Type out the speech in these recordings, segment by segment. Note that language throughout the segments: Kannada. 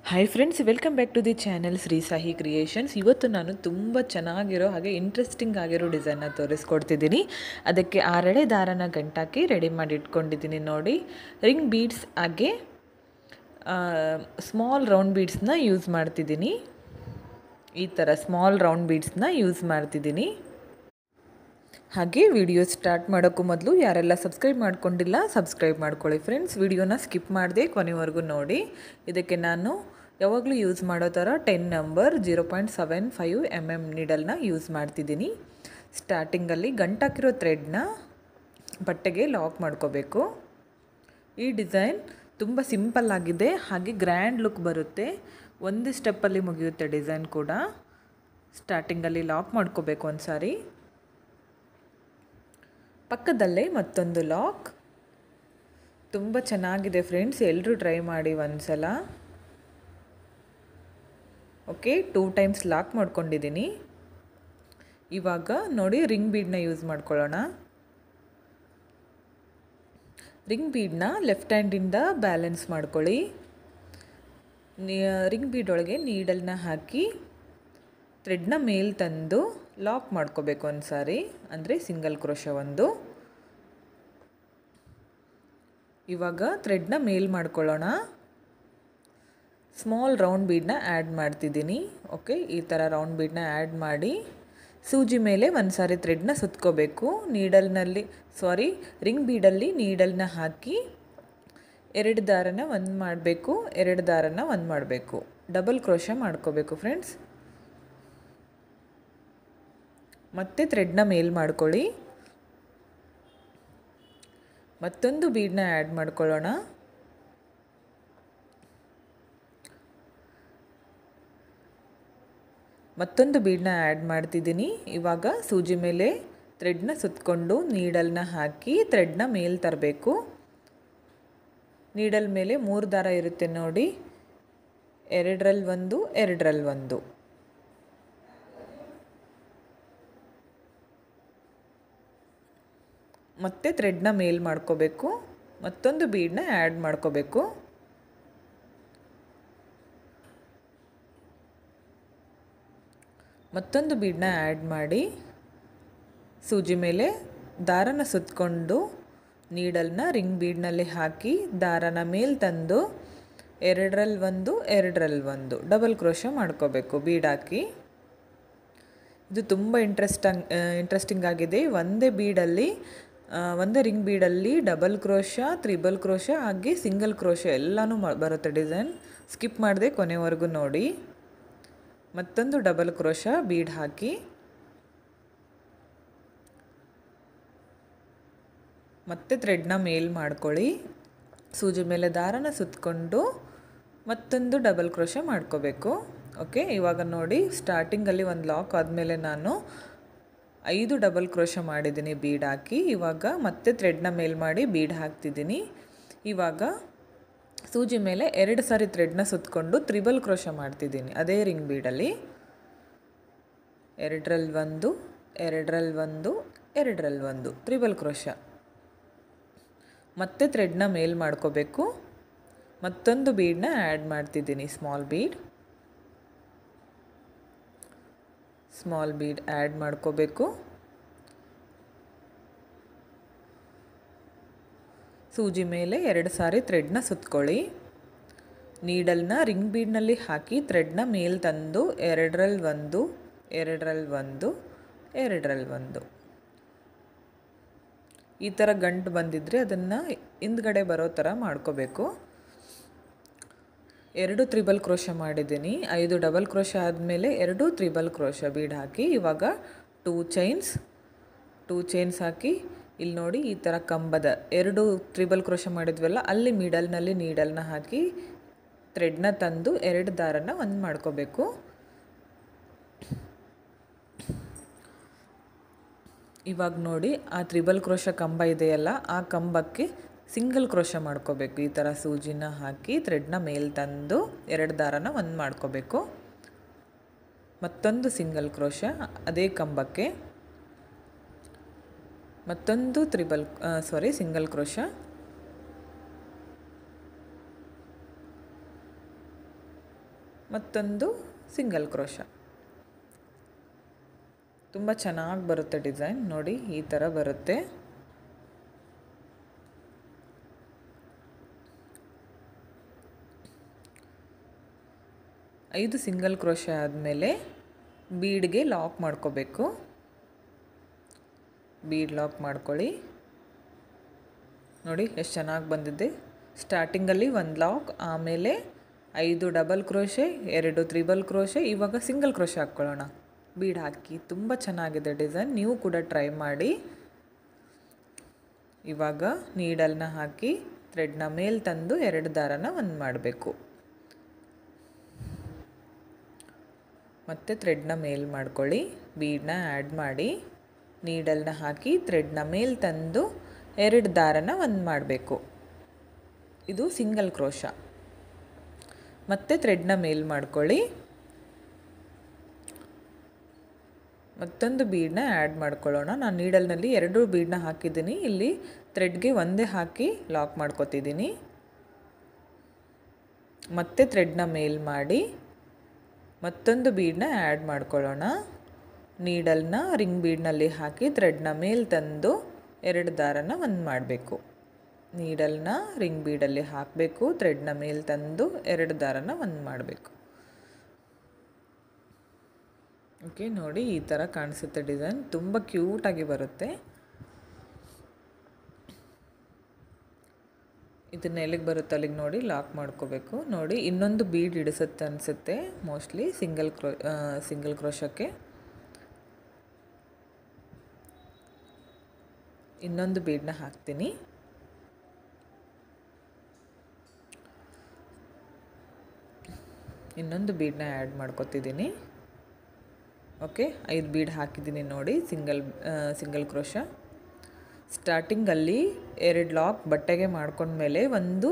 Hi friends, welcome back to the channel Shri Sahi creations. ಇವತ್ತು ನಾನು ತುಂಬ ಚೆನ್ನಾಗಿರೋ ಹಾಗೆ ಇಂಟ್ರೆಸ್ಟಿಂಗ್ ಆಗಿರೋ ಡಿಸೈನ್ನ ತೋರಿಸ್ಕೊಡ್ತಿದ್ದೀನಿ. ಅದಕ್ಕೆ 6 ದಾರನ ಗಂಟಾಕಿ ರೆಡಿ ಮಾಡಿ ಇಟ್ಕೊಂಡಿದ್ದೀನಿ. ನೋಡಿ, ರಿಂಗ್ ಬೀಡ್ಸ್ ಹಾಗೆ ಸ್ಮಾಲ್ ರೌಂಡ್ ಬೀಡ್ಸ್ನ ಯೂಸ್ ಮಾಡ್ತಿದ್ದೀನಿ. ಈ ಥರ ಸ್ಮಾಲ್ ರೌಂಡ್ ಬೀಡ್ಸ್ನ ಯೂಸ್ ಮಾಡ್ತಿದ್ದೀನಿ. ಹಾಗೆ ವಿಡಿಯೋ ಸ್ಟಾರ್ಟ್ ಮಾಡೋಕ್ಕೂ ಮೊದಲು ಯಾರೆಲ್ಲ ಸಬ್ಸ್ಕ್ರೈಬ್ ಮಾಡ್ಕೊಂಡಿಲ್ಲ ಸಬ್ಸ್ಕ್ರೈಬ್ ಮಾಡ್ಕೊಳ್ಳಿ ಫ್ರೆಂಡ್ಸ್. ವಿಡಿಯೋನ ಸ್ಕಿಪ್ ಮಾಡದೆ ಕೊನೆವರೆಗೂ ನೋಡಿ. ಇದಕ್ಕೆ ನಾನು ಯಾವಾಗಲೂ ಯೂಸ್ ಮಾಡೋ ಥರ 10 ನಂಬರ್ 0.75 mm ನೀಡಲ್ನ ಯೂಸ್ ಮಾಡ್ತಿದ್ದೀನಿ. ಸ್ಟಾರ್ಟಿಂಗಲ್ಲಿ ಗಂಟಾಕಿರೋ ಥ್ರೆಡ್ನ ಬಟ್ಟೆಗೆ ಲಾಕ್ ಮಾಡ್ಕೋಬೇಕು. ಈ ಡಿಸೈನ್ ತುಂಬ ಸಿಂಪಲ್ ಆಗಿದೆ, ಹಾಗೆ ಗ್ರ್ಯಾಂಡ್ ಲುಕ್ ಬರುತ್ತೆ. ಒಂದು ಸ್ಟೆಪ್ಪಲ್ಲಿ ಮುಗಿಯುತ್ತೆ ಡಿಸೈನ್ ಕೂಡ. ಸ್ಟಾರ್ಟಿಂಗಲ್ಲಿ ಲಾಕ್ ಮಾಡ್ಕೋಬೇಕು ಒಂದು ಸಾರಿ. ಪಕ್ಕದಲ್ಲೇ ಮತ್ತೊಂದು ಲಾಕ್. ತುಂಬ ಚೆನ್ನಾಗಿದೆ ಫ್ರೆಂಡ್ಸ್, ಎಲ್ಲರೂ ಟ್ರೈ ಮಾಡಿ ಒಂದ್ಸಲ. ಓಕೆ, 2 ಟೈಮ್ಸ್ ಲಾಕ್ ಮಾಡ್ಕೊಂಡಿದ್ದೀನಿ. ಇವಾಗ ನೋಡಿ, ರಿಂಗ್ ಬೀಡನ್ನ ಯೂಸ್ ಮಾಡ್ಕೊಳ್ಳೋಣ. ರಿಂಗ್ ಬೀಡನ್ನ ಲೆಫ್ಟ್ ಹ್ಯಾಂಡಿಂದ ಬ್ಯಾಲೆನ್ಸ್ ಮಾಡ್ಕೊಳ್ಳಿ. ರಿಂಗ್ ಬೀಡ್ ಒಳಗೆ ನೀಡಲ್ನ ಹಾಕಿ ಥ್ರೆಡ್ನ ಮೇಲೆ ತಂದು ಲಾಕ್ ಮಾಡ್ಕೋಬೇಕು ಒಂದು ಸಾರಿ, ಅಂದರೆ ಸಿಂಗಲ್ ಕ್ರೋಶೆ ಒಂದು. ಇವಾಗ ಥ್ರೆಡ್ನ ಮೇಲ್ ಮಾಡ್ಕೊಳ್ಳೋಣ. ಸ್ಮಾಲ್ ರೌಂಡ್ ಬೀಡನ್ನ ಆ್ಯಡ್ ಮಾಡ್ತಿದ್ದೀನಿ. ಓಕೆ, ಈ ಥರ ರೌಂಡ್ ಬೀಡನ್ನ ಆ್ಯಡ್ ಮಾಡಿ ಸೂಜಿ ಮೇಲೆ ಒಂದು ಸಾರಿ ಥ್ರೆಡ್ನ ಸುತ್ಕೋಬೇಕು. ರಿಂಗ್ ಬೀಡಲ್ಲಿ ನೀಡಲ್ನ ಹಾಕಿ 2 ದಾರನ ಒಂದು ಮಾಡಬೇಕು, 2 ದಾರನ ಒಂದು ಮಾಡಬೇಕು. ಡಬಲ್ ಕ್ರೋಶೆ ಮಾಡ್ಕೋಬೇಕು ಫ್ರೆಂಡ್ಸ್. ಮತ್ತೆ ಥ್ರೆಡ್ನ ಮೇಲ್ ಮಾಡ್ಕೊಳ್ಳಿ. ಮತ್ತೊಂದು ಬೀಡನ್ನ ಆ್ಯಡ್ ಮಾಡ್ಕೊಳ್ಳೋಣ. ಮತ್ತೊಂದು ಬೀಡನ್ನ ಆ್ಯಡ್ ಮಾಡ್ತಿದ್ದೀನಿ. ಇವಾಗ ಸೂಜಿ ಮೇಲೆ ಥ್ರೆಡ್ನ ಸುತ್ತಕೊಂಡು ನೀಡಲ್ನ ಹಾಕಿ ಥ್ರೆಡ್ನ ಮೇಲೆ ತರಬೇಕು. ನೀಡಲ್ ಮೇಲೆ 3 ದಾರ ಇರುತ್ತೆ ನೋಡಿ, 2ರಲ್ಲಿ 1, 2ರಲ್ಲಿ 1. ಮತ್ತೆ ಥ್ರೆಡ್ನ ಮೇಲ್ ಮಾಡ್ಕೋಬೇಕು. ಮತ್ತೊಂದು ಬೀಡನ್ನ ಆ್ಯಡ್ ಮಾಡ್ಕೋಬೇಕು. ಮತ್ತೊಂದು ಬೀಡನ್ನ ಆ್ಯಡ್ ಮಾಡಿ ಸೂಜಿ ಮೇಲೆ ದಾರನ ಸುತ್ತಕೊಂಡು ನೀಡಲ್ನ ರಿಂಗ್ ಬೀಡ್ನಲ್ಲಿ ಹಾಕಿ ದಾರನ ಮೇಲೆ ತಂದು 2ರಲ್ಲಿ 1, 2ರಲ್ಲಿ 1 ಡಬಲ್ ಕ್ರೋಶೆ ಮಾಡ್ಕೋಬೇಕು ಬೀಡ್ ಹಾಕಿ. ಇದು ತುಂಬ ಇಂಟ್ರೆಸ್ಟಿಂಗ್ ಆಗಿದೆ. ಒಂದೇ ರಿಂಗ್ ಬೀಡಲ್ಲಿ ಡಬಲ್ ಕ್ರೋಶ, ತ್ರಿಬಲ್ ಕ್ರೋಶ ಹಾಗೆ ಸಿಂಗಲ್ ಕ್ರೋಶ ಎಲ್ಲನೂ ಬರುತ್ತೆ ಡಿಸೈನ್. ಸ್ಕಿಪ್ ಮಾಡದೆ ಕೊನೆವರೆಗೂ ನೋಡಿ. ಮತ್ತೊಂದು ಡಬಲ್ ಕ್ರೋಶ ಬೀಡ್ ಹಾಕಿ ಮತ್ತೆ ಥ್ರೆಡ್ನ ಮೇಲ್ ಮಾಡ್ಕೊಳ್ಳಿ. ಸೂಜಿ ಮೇಲೆ ದಾರನ ಸುತ್ತಕೊಂಡು ಮತ್ತೊಂದು ಡಬಲ್ ಕ್ರೋಶ ಮಾಡ್ಕೋಬೇಕು. ಓಕೆ, ಇವಾಗ ನೋಡಿ, ಸ್ಟಾರ್ಟಿಂಗಲ್ಲಿ ಒಂದು ಲಾಕ್ ಆದಮೇಲೆ ನಾನು 5 ಡಬಲ್ ಕ್ರೋಶ ಮಾಡಿದ್ದೀನಿ ಬೀಡ್ ಹಾಕಿ. ಇವಾಗ ಮತ್ತೆ ಥ್ರೆಡ್ನ ಮೇಲ್ ಮಾಡಿ ಬೀಡ್ ಹಾಕ್ತಿದ್ದೀನಿ. ಇವಾಗ ಸೂಜಿ ಮೇಲೆ 2 ಸಾರಿ ಥ್ರೆಡ್ನ ಸುತ್ತಕೊಂಡು ತ್ರಿಬಲ್ ಕ್ರೋಶ ಮಾಡ್ತಿದ್ದೀನಿ. ಅದೇ ರಿಂಗ್ ಬೀಡಲ್ಲಿ 2ರಲ್ಲಿ 1, 2ರಲ್ಲಿ 1, 2ರಲ್ಲಿ 1 ತ್ರಿಬಲ್ ಕ್ರೋಶ. ಮತ್ತೆ ಥ್ರೆಡ್ನ ಮೇಲ್ ಮಾಡ್ಕೋಬೇಕು. ಮತ್ತೊಂದು ಬೀಡನ್ನ ಆ್ಯಡ್ ಮಾಡ್ತಿದ್ದೀನಿ, ಸ್ಮಾಲ್ ಬೀಡ್ ಆ್ಯಡ್ ಮಾಡ್ಕೋಬೇಕು. ಸೂಜಿ ಮೇಲೆ 2 ಸಾರಿ ಥ್ರೆಡ್ನ ಸುತ್ಕೊಳ್ಳಿ. ನೀಡಲ್ನ ರಿಂಗ್ ಬೀಡ್ನಲ್ಲಿ ಹಾಕಿ ಥ್ರೆಡ್ನ ಮೇಲೆ ತಂದು 2ರಲ್ಲಿ 1, 2ರಲ್ಲಿ 1, 2ರಲ್ಲಿ 1 ಈ ಥರ ಗಂಟು ಬಂದಿದ್ದರೆ ಅದನ್ನು ಹಿಂದ್ಗಡೆ ಬರೋ ಥರ ಮಾಡ್ಕೋಬೇಕು. 2 ತ್ರಿಬಲ್ ಕ್ರೋಶ ಮಾಡಿದ್ದೀನಿ. 5 ಡಬಲ್ ಕ್ರೋಶ ಆದಮೇಲೆ 2 ತ್ರಿಬಲ್ ಕ್ರೋಶ ಬೀಡ್ ಹಾಕಿ ಇವಾಗ 2 ಚೈನ್ಸ್ ಹಾಕಿ ಇಲ್ಲಿ ನೋಡಿ, ಈ ಥರ ಕಂಬದ 2 ತ್ರಿಬಲ್ ಕ್ರೋಶ ಮಾಡಿದ್ವಲ್ಲ, ಅಲ್ಲಿ ಮಿಡಲ್ನಲ್ಲಿ ನೀಡಲ್ನ ಹಾಕಿ ಥ್ರೆಡ್ನ ತಂದು 2 ದಾರನ ಒಂದು ಮಾಡ್ಕೋಬೇಕು. ಇವಾಗ ನೋಡಿ, ಆ ತ್ರಿಬಲ್ ಕ್ರೋಶ ಕಂಬ ಇದೆಯಲ್ಲ, ಆ ಕಂಬಕ್ಕೆ ಸಿಂಗಲ್ ಕ್ರೋಶ ಮಾಡ್ಕೋಬೇಕು. ಈ ಥರ ಸೂಜಿನ ಹಾಕಿ ಥ್ರೆಡ್ನ ಮೇಲೆ ತಂದು 2 ದಾರನ ಒಂದು ಮಾಡ್ಕೋಬೇಕು. ಮತ್ತೊಂದು ಸಿಂಗಲ್ ಕ್ರೋಶ ಅದೇ ಕಂಬಕ್ಕೆ, ಮತ್ತೊಂದು ಸಿಂಗಲ್ ಕ್ರೋಶ, ಮತ್ತೊಂದು ಸಿಂಗಲ್ ಕ್ರೋಶ. ತುಂಬ ಚೆನ್ನಾಗಿ ಬರುತ್ತೆ ಡಿಸೈನ್ ನೋಡಿ, ಈ ಥರ ಬರುತ್ತೆ. ಐದು ಸಿಂಗಲ್ ಕ್ರೋಶ ಆದಮೇಲೆ ಬೀಡ್ಗೆ ಲಾಕ್ ಮಾಡ್ಕೋಬೇಕು. ಬೀಡ್ ಲಾಕ್ ಮಾಡ್ಕೊಳ್ಳಿ. ನೋಡಿ ಎಷ್ಟು ಚೆನ್ನಾಗಿ ಬಂದಿದೆ. ಸ್ಟಾರ್ಟಿಂಗಲ್ಲಿ ಒಂದು ಲಾಕ್, ಆಮೇಲೆ 5 ಡಬಲ್ ಕ್ರೋಶೆ, 2 ತ್ರಿಬಲ್ ಕ್ರೋಶೆ. ಇವಾಗ ಸಿಂಗಲ್ ಕ್ರೋಶೆ ಹಾಕ್ಕೊಳ್ಳೋಣ ಬೀಡ್ ಹಾಕಿ. ತುಂಬ ಚೆನ್ನಾಗಿದೆ ಡಿಸೈನ್, ನೀವು ಕೂಡ ಟ್ರೈ ಮಾಡಿ. ಇವಾಗ ನೀಡಲ್ನ ಹಾಕಿ ಥ್ರೆಡ್ನ ಮೇಲೆ ತಂದು 2 ದಾರನ ಒಂದು ಮಾಡಬೇಕು. ಮತ್ತು ಥ್ರೆಡ್ನ ಮೇಲ್ ಮಾಡ್ಕೊಳ್ಳಿ, ಬೀಡನ್ನ ಆ್ಯಡ್ ಮಾಡಿ, ನೀಡಲ್ನ ಹಾಕಿ ಥ್ರೆಡ್ನ ಮೇಲೆ ತಂದು 2 ದಾರನ ಒಂದು ಮಾಡಬೇಕು. ಇದು ಸಿಂಗಲ್ ಕ್ರೋಶ. ಮತ್ತು ಥ್ರೆಡ್ನ ಮೇಲ್ ಮಾಡ್ಕೊಳ್ಳಿ, ಮತ್ತೊಂದು ಬೀಡನ್ನ ಆ್ಯಡ್ ಮಾಡ್ಕೊಳ್ಳೋಣ. ನಾನು ನೀಡಲ್ನಲ್ಲಿ 2 ಬೀಡನ್ನ ಹಾಕಿದ್ದೀನಿ, ಇಲ್ಲಿ ಥ್ರೆಡ್ಗೆ ಒಂದೇ ಹಾಕಿ ಲಾಕ್ ಮಾಡ್ಕೊತಿದ್ದೀನಿ. ಮತ್ತೆ ಥ್ರೆಡ್ನ ಮೇಲ್ ಮಾಡಿ ಮತ್ತೊಂದು ಬೀಡನ್ನ ಆ್ಯಡ್ ಮಾಡ್ಕೊಳ್ಳೋಣ. ನೀಡಲ್ನ ರಿಂಗ್ ಬೀಡ್ನಲ್ಲಿ ಹಾಕಿ ಥ್ರೆಡ್ನ ಮೇಲೆ ತಂದು 2 ದಾರನ ಒಂದು ಮಾಡಬೇಕು. ನೀಡಲ್ನ ರಿಂಗ್ ಬೀಡಲ್ಲಿ ಹಾಕಬೇಕು, ಥ್ರೆಡ್ನ ಮೇಲೆ ತಂದು 2 ದಾರನ ಒಂದು ಮಾಡಬೇಕು. ಓಕೆ, ನೋಡಿ ಈ ಥರ ಕಾಣಿಸುತ್ತೆ ಡಿಸೈನ್, ತುಂಬ ಕ್ಯೂಟಾಗಿ ಬರುತ್ತೆ. ಇದನ್ನ ಎಲ್ಲಿಗೆ ಬರುತ್ತೆ ಅಲ್ಲಿಗೆ ನೋಡಿ ಲಾಕ್ ಮಾಡ್ಕೋಬೇಕು. ನೋಡಿ ಇನ್ನೊಂದು ಬೀಡ್ ಹಿಡಿಸುತ್ತೆ ಅನಿಸುತ್ತೆ ಮೋಸ್ಟ್ಲಿ ಸಿಂಗಲ್ ಕ್ರೋಶಕ್ಕೆ. ಇನ್ನೊಂದು ಬೀಡನ್ನ ಹಾಕ್ತೀನಿ. ಇನ್ನೊಂದು ಬೀಡನ್ನ ಆ್ಯಡ್ ಮಾಡ್ಕೊತಿದ್ದೀನಿ. ಓಕೆ, 5 ಬೀಡ್ ಹಾಕಿದ್ದೀನಿ ನೋಡಿ ಸಿಂಗಲ್ ಕ್ರೋಶ. ಸ್ಟಾರ್ಟಿಂಗಲ್ಲಿ 2 ಲಾಕ್ ಬಟ್ಟೆಗೆ ಮಾಡ್ಕೊಂಡ್ಮೇಲೆ ಒಂದು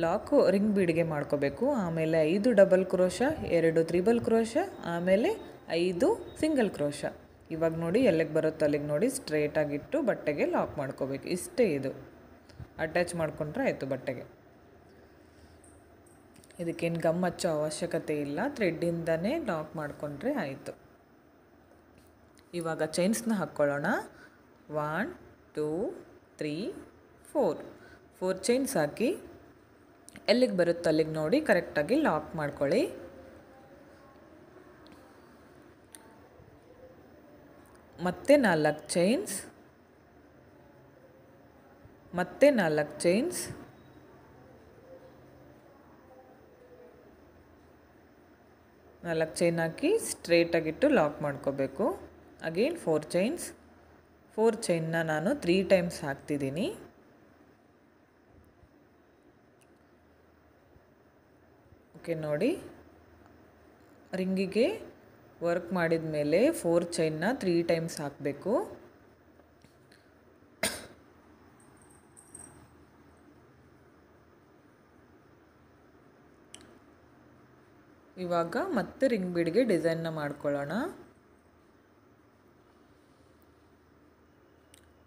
ಲಾಕು ರಿಂಗ್ ಬೀಡ್ಗೆ ಮಾಡ್ಕೋಬೇಕು. ಆಮೇಲೆ 5 ಡಬಲ್ ಕ್ರೋಶ, 2 ತ್ರಿಬಲ್ ಕ್ರೋಶ, ಆಮೇಲೆ 5 ಸಿಂಗಲ್ ಕ್ರೋಶ. ಇವಾಗ ನೋಡಿ ಎಲ್ಲಿಗೆ ಬರುತ್ತೋ ಅಲ್ಲಿಗೆ ನೋಡಿ ಸ್ಟ್ರೇಟಾಗಿಟ್ಟು ಬಟ್ಟೆಗೆ ಲಾಕ್ ಮಾಡ್ಕೋಬೇಕು. ಇಷ್ಟೇ, ಇದು ಅಟ್ಯಾಚ್ ಮಾಡ್ಕೊಂಡ್ರೆ ಆಯಿತು ಬಟ್ಟೆಗೆ. ಇದಕ್ಕೇನು ಗಮ್ ಹಚ್ಚೋ ಅವಶ್ಯಕತೆ ಇಲ್ಲ, ಥ್ರೆಡ್ಡಿಂದನೇ ಲಾಕ್ ಮಾಡಿಕೊಂಡ್ರೆ ಆಯಿತು. ಇವಾಗ ಚೈನ್ಸ್ನ ಹಾಕ್ಕೊಳ್ಳೋಣ. 1 2 3 4 ಚೈನ್ಸ್ ಹಾಕಿ ಎಲ್ಲಿಗೆ ಬರುತ್ತೋ ಅಲ್ಲಿಗೆ ನೋಡಿ ಕರೆಕ್ಟಾಗಿ ಲಾಕ್ ಮಾಡ್ಕೊಳ್ಳಿ. ಮತ್ತೆ 4 ಚೈನ್ಸ್, ಮತ್ತೆ 4 ಚೈನ್ಸ್, ನಾಲ್ಕು ಚೈನ್ ಹಾಕಿ ಸ್ಟ್ರೇಟಾಗಿಟ್ಟು ಲಾಕ್ ಮಾಡ್ಕೋಬೇಕು. ಅಗೇನ್ 4 ಚೈನ್ಸ್, 4 ಚೈನ್ನ ನಾನು 3 ಟೈಮ್ಸ್ ಹಾಕ್ತಿದ್ದೀನಿ. ಓಕೆ, ನೋಡಿ ರಿಂಗಿಗೆ ವರ್ಕ್ ಮಾಡಿದ ಮೇಲೆ 4 ಚೈನ್ನ 3 ಟೈಮ್ಸ್ ಹಾಕಬೇಕು. ಇವಾಗ ಮತ್ತೆ ರಿಂಗ್ ಬೀಡ್ಗೆ ಡಿಸೈನ್ನ ಮಾಡ್ಕೊಳ್ಳೋಣ.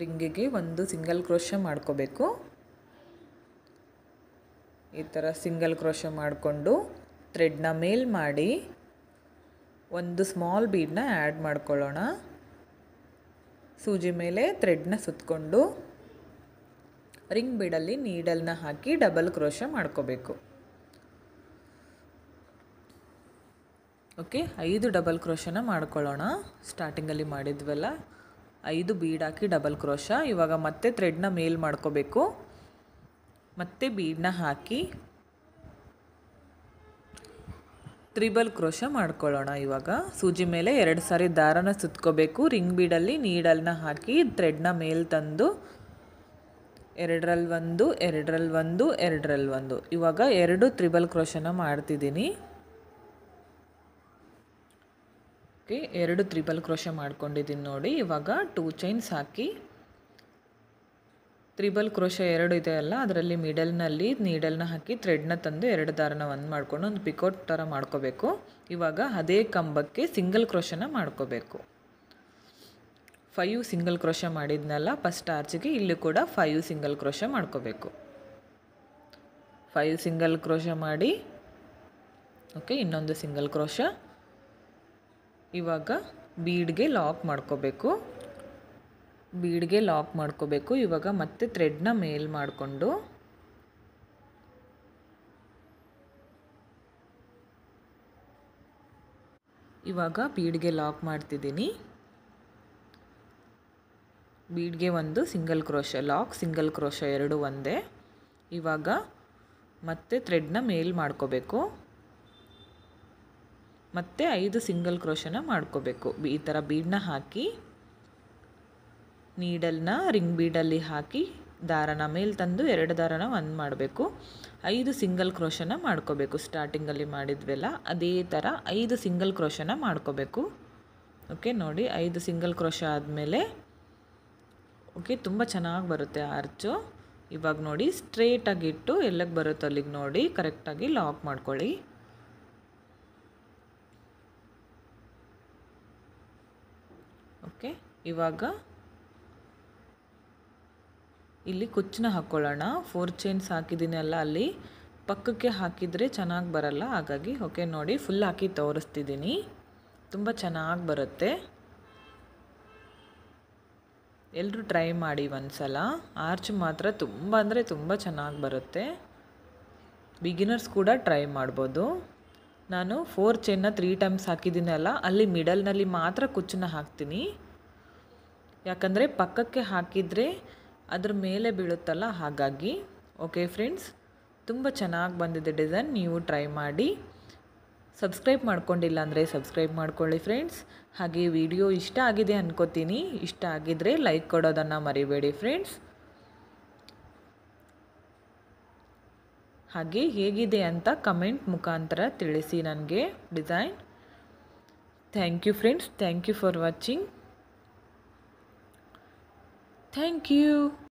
ರಿಂಗಿಗೆ ಒಂದು ಸಿಂಗಲ್ ಕ್ರೋಶ ಮಾಡ್ಕೋಬೇಕು. ಈ ಥರ ಸಿಂಗಲ್ ಕ್ರೋಶ ಮಾಡಿಕೊಂಡು ಥ್ರೆಡ್ನ ಮೇಲ್ ಮಾಡಿ ಒಂದು ಸ್ಮಾಲ್ ಬೀಡನ್ನ ಆ್ಯಡ್ ಮಾಡ್ಕೊಳ್ಳೋಣ. ಸೂಜಿ ಮೇಲೆ ಥ್ರೆಡ್ನ ಸುತ್ತಕೊಂಡು ರಿಂಗ್ ಬೀಡಲ್ಲಿ ನೀಡಲ್ನ ಹಾಕಿ ಡಬಲ್ ಕ್ರೋಶ ಮಾಡ್ಕೋಬೇಕು. ಓಕೆ, 5 ಡಬಲ್ ಕ್ರೋಶನ ಮಾಡ್ಕೊಳ್ಳೋಣ. ಸ್ಟಾರ್ಟಿಂಗಲ್ಲಿ ಮಾಡಿದ್ವಲ್ಲ 5 ಬೀಡ್ ಹಾಕಿ ಡಬಲ್ ಕ್ರೋಶ. ಇವಾಗ ಮತ್ತೆ ಥ್ರೆಡ್ನ ಮೇಲ್ ಮಾಡ್ಕೋಬೇಕು, ಮತ್ತೆ ಬೀಡನ್ನ ಹಾಕಿ ತ್ರಿಬಲ್ ಕ್ರೋಶ ಮಾಡ್ಕೊಳ್ಳೋಣ. ಇವಾಗ ಸೂಜಿ ಮೇಲೆ 2 ಸಾರಿ ದಾರನ ಸುತ್ಕೋಬೇಕು. ರಿಂಗ್ ಬೀಡಲ್ಲಿ ನೀಡಲ್ನ ಹಾಕಿ ಥ್ರೆಡ್ನ ಮೇಲ್ ತಂದು 2ರಲ್ಲಿ 1, 2ರಲ್ಲಿ 1, 2ರಲ್ಲಿ 1. ಇವಾಗ 2 ತ್ರಿಬಲ್ ಕ್ರೋಶನ ಮಾಡ್ತಿದ್ದೀನಿ. ಓಕೆ, 2 ತ್ರಿಬಲ್ ಕ್ರೋಶ ಮಾಡ್ಕೊಂಡಿದ್ದೀನಿ ನೋಡಿ. ಇವಾಗ 2 ಚೈನ್ಸ್ ಹಾಕಿ ತ್ರಿಬಲ್ ಕ್ರೋಶ 2 ಇದೆ ಅಲ್ಲ, ಅದರಲ್ಲಿ ಮಿಡಲ್ನಲ್ಲಿ ನೀಡಲ್ನ ಹಾಕಿ ಥ್ರೆಡ್ನ ತಂದು 2 ದಾರನ ಒಂದು ಮಾಡ್ಕೊಂಡು ಒಂದು ಪಿಕೋಟ್ ಥರ ಮಾಡ್ಕೋಬೇಕು. ಇವಾಗ ಅದೇ ಕಂಬಕ್ಕೆ ಸಿಂಗಲ್ ಕ್ರೋಶನ ಮಾಡ್ಕೋಬೇಕು. 5 ಸಿಂಗಲ್ ಕ್ರೋಶ ಮಾಡಿದ್ನಲ್ಲ ಫಸ್ಟ್ ಆರ್ಚಿಗೆ, ಇಲ್ಲಿ ಕೂಡ 5 ಸಿಂಗಲ್ ಕ್ರೋಶ ಮಾಡ್ಕೋಬೇಕು. 5 ಸಿಂಗಲ್ ಕ್ರೋಶ ಮಾಡಿ ಓಕೆ, ಇನ್ನೊಂದು ಸಿಂಗಲ್ ಕ್ರೋಶ. ಇವಾಗ ಬೀಡ್ಗೆ ಲಾಕ್ ಮಾಡ್ಕೋಬೇಕು. ಇವಾಗ ಮತ್ತೆ ಥ್ರೆಡ್ನ ಮೇಲ್ ಮಾಡಿಕೊಂಡು ಇವಾಗ ಬೀಡ್ಗೆ ಲಾಕ್ ಮಾಡ್ತಿದ್ದೀನಿ. ಬೀಡ್ಗೆ ಒಂದು single crochet lock, single crochet ಎರಡು ಒಂದೇ. ಇವಾಗ ಮತ್ತೆ ಥ್ರೆಡ್ನ ಮೇಲ್ ಮಾಡ್ಕೋಬೇಕು. ಮತ್ತೆ 5 ಸಿಂಗಲ್ ಕ್ರೋಶನ ಮಾಡ್ಕೋಬೇಕು. ಈ ಥರ ಬೀಡನ್ನ ಹಾಕಿ ನೀಡಲ್ನ ರಿಂಗ್ ಬೀಡಲ್ಲಿ ಹಾಕಿ ದಾರನ ಮೇಲೆ ತಂದು 2 ದಾರನ ಒಂದು ಮಾಡಬೇಕು. 5 ಸಿಂಗಲ್ ಕ್ರೋಶನ ಮಾಡ್ಕೋಬೇಕು. ಸ್ಟಾರ್ಟಿಂಗಲ್ಲಿ ಮಾಡಿದ್ವಲ್ಲ ಅದೇ ಥರ 5 ಸಿಂಗಲ್ ಕ್ರೋಶನ ಮಾಡ್ಕೋಬೇಕು. ಓಕೆ ನೋಡಿ, 5 ಸಿಂಗಲ್ ಕ್ರೋಶ ಆದಮೇಲೆ ಓಕೆ ತುಂಬ ಚೆನ್ನಾಗಿ ಬರುತ್ತೆ ಆರ್ಚು. ಇವಾಗ ನೋಡಿ ಸ್ಟ್ರೇಟಾಗಿಟ್ಟು ಎಲ್ಲಕ್ಕೆ ಬರುತ್ತೋ ಅಲ್ಲಿಗೆ ನೋಡಿ ಕರೆಕ್ಟಾಗಿ ಲಾಕ್ ಮಾಡ್ಕೊಳ್ಳಿ. ಓಕೆ, ಇವಾಗ ಇಲ್ಲಿ ಕುಚ್ಚನ್ನ ಹಾಕ್ಕೊಳ್ಳೋಣ. 4 ಚೈನ್ಸ್ ಹಾಕಿದ್ದೀನಿ ಅಲ್ಲ, ಅಲ್ಲಿ ಪಕ್ಕಕ್ಕೆ ಹಾಕಿದರೆ ಚೆನ್ನಾಗಿ ಬರಲ್ಲ, ಹಾಗಾಗಿ ಓಕೆ ನೋಡಿ ಫುಲ್ ಹಾಕಿ ತೋರಿಸ್ತಿದ್ದೀನಿ. ತುಂಬ ಚೆನ್ನಾಗಿ ಬರುತ್ತೆ. ಎಲ್ಲರೂ ಟ್ರೈ ಮಾಡಿ ಒಂದ್ಸಲ. ಆರ್ಚ್ ಮಾತ್ರ ತುಂಬ ಅಂದರೆ ತುಂಬ ಚೆನ್ನಾಗಿ ಬರುತ್ತೆ. ಬಿಗಿನರ್ಸ್ ಕೂಡ ಟ್ರೈ ಮಾಡ್ಬೋದು. ನಾನು 4 ಚೈನ್ನ 3 ಟೈಮ್ಸ್ ಹಾಕಿದ್ದೀನಲ್ಲ, ಅಲ್ಲಿ ಮಿಡಲ್ನಲ್ಲಿ ಮಾತ್ರ ಕುಚ್ಚನ್ನ ಹಾಕ್ತೀನಿ. ಯಾಕಂದರೆ ಪಕ್ಕಕ್ಕೆ ಹಾಕಿದರೆ ಅದ್ರ ಮೇಲೆ ಬೀಳುತ್ತಲ್ಲ, ಹಾಗಾಗಿ. ಓಕೆ ಫ್ರೆಂಡ್ಸ್, ತುಂಬ ಚೆನ್ನಾಗಿ ಬಂದಿದೆ ಡಿಸೈನ್. ನೀವು ಟ್ರೈ ಮಾಡಿ. ಸಬ್ಸ್ಕ್ರೈಬ್ ಮಾಡ್ಕೊಂಡಿಲ್ಲ ಅಂದರೆ ಸಬ್ಸ್ಕ್ರೈಬ್ ಮಾಡ್ಕೊಳ್ಳಿ ಫ್ರೆಂಡ್ಸ್. ಹಾಗೆ ವಿಡಿಯೋ ಇಷ್ಟ ಆಗಿದೆ ಅನ್ಕೋತೀನಿ. ಇಷ್ಟ ಆಗಿದರೆ ಲೈಕ್ ಕೊಡೋದನ್ನು ಮರಿಬೇಡಿ ಫ್ರೆಂಡ್ಸ್. ಹಾಗೆ ಹೇಗಿದೆ ಅಂತ ಕಮೆಂಟ್ ಮುಖಾಂತರ ತಿಳಿಸಿ ನನಗೆ design. Thank you friends. Thank you for watching. Thank you.